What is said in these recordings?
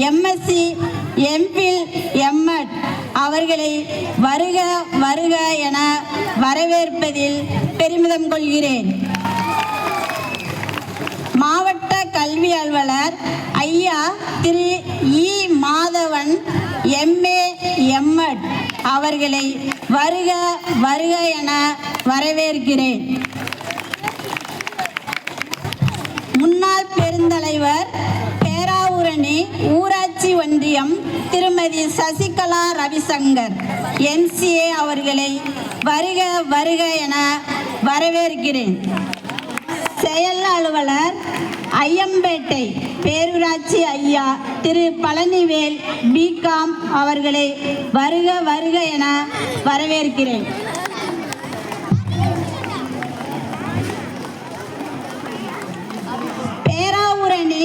MSc, MPhil, MEd அவர்களை வருக வருக என வரவேற்பதில் பெருமிதம் கொள்கிறேன். மாவட்ட கல்வி அலுவலர் ஐயா திரு இ. மாதவன் எம்ஏ, எம்எட் அவர்களை வருக வருக என வரவேற்கிறேன். முன்னாள் பெருந்தலைவர் பேராவூரணி ஊராட்சி ஒன்றியம் திருமதி சசிகலா ரவிசங்கர் எம்சிஏ அவர்களை வருக வருக என வரவேற்கிறேன். செயல் அலுவலர் ஐயம்பேட்டை பேரூராட்சி ஐயா திரு பழனிவேல் பிகாம் அவர்களை வருக வருக என வரவேற்கிறேன். பேராவூரணி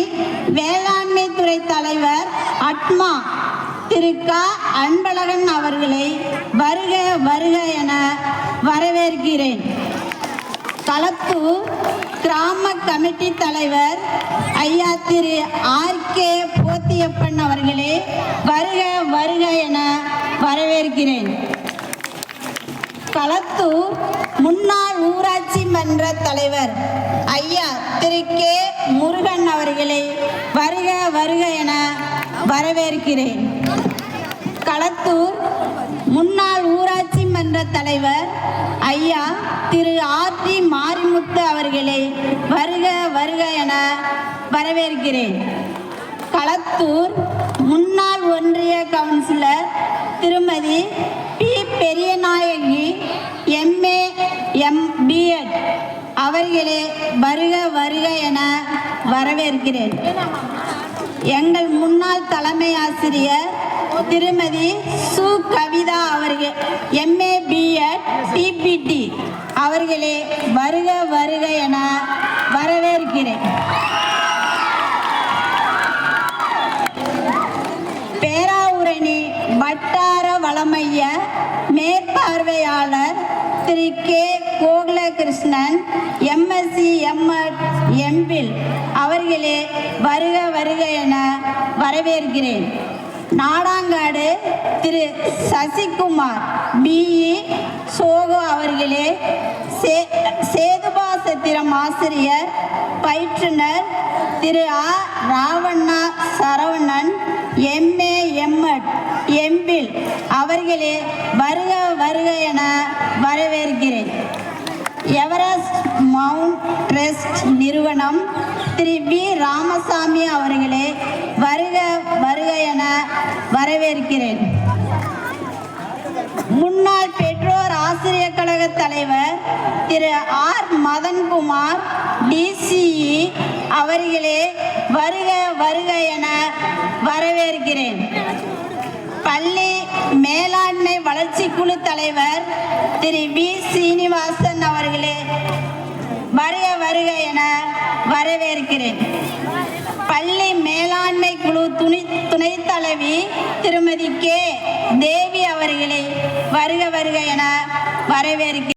வேளாண்மை துறை தலைவர் அட்மா திரு க. அன்பழகன் அவர்களை வருக வருக என வரவேற்கிறேன். களத்தூர் கிராம கமிட்டி தலைவர் ஐயா திரு ஆர்.கே. போத்தியப்பன் அவர்களே வருக வருக என வரவேற்கிறேன். களத்தூர் முன்னாள் ஊராட்சி மன்ற தலைவர் ஐயா திரு கே. முருகன் அவர்களை வருக வருக என வரவேற்கிறேன். களத்தூர் முன்னாள் ஊராட்சி மன்ற தலைவர் ஐயா திரு ஆர்.டி. மாரிமுத்து அவர்களை வருக வருக என வரவேற்கிறேன். களத்தூர் முன்னாள் ஒன்றிய கவுன்சிலர் திருமதி பி. பெரியநாயகி எம்ஏ, பிஎட் அவர்களை வருக வருக என வரவேற்கிறேன். எங்கள் முன்னாள் தலைமை ஆசிரியர் திருமதி சு. கவிதா அவர்கள் எம்ஏ, பிஎட், டிபிடி அவர்களே வருக வருக என வரவேற்கிறேன். பேராவூரணி வட்டார வளமைய மேற்பார்வையாளர் Thiru K. Gokulakrishnan MSc, MEd, MPhil அவர்களே வருக வருக என வரவேற்கிறேன். நாடாங்காடு திரு சசிகுமார் பிஇ, சோகோ அவர்களே சேதுபாசத்திரம் ஆசிரியர் பயிற்றுனர் திரு ஆ. ராவண்ணா சரவணன் எம்ஏ, எம்எட், எம்பில் அவர்களே வருக வருக என வரவேற்கிறேன். எவரெஸ்ட் மவுண்ட் ட்ரஸ்ட் நிறுவனம் திரு வி. ராமசாமி அவர்களே வருக வருக என வரவேற்கிறேன். முன்னாள் பெற்றோர் ஆசிரியர் கழக தலைவர் திரு ஆர். மதன்குமார் டிசிஇ அவர்களே வருக வருக என வரவேற்கிறேன். பள்ளி மேலாண்மை வளர்ச்சி குழு தலைவர் திரு வி. சீனிவாசன் அவர்களே வருக வருக என வரவேற்கிறேன். பள்ளி மேலாண்மை குழு துணைத் தலைவி திருமதி கே. தேவி அவர்களை வருக வருக என வரவேற்கிறேன்.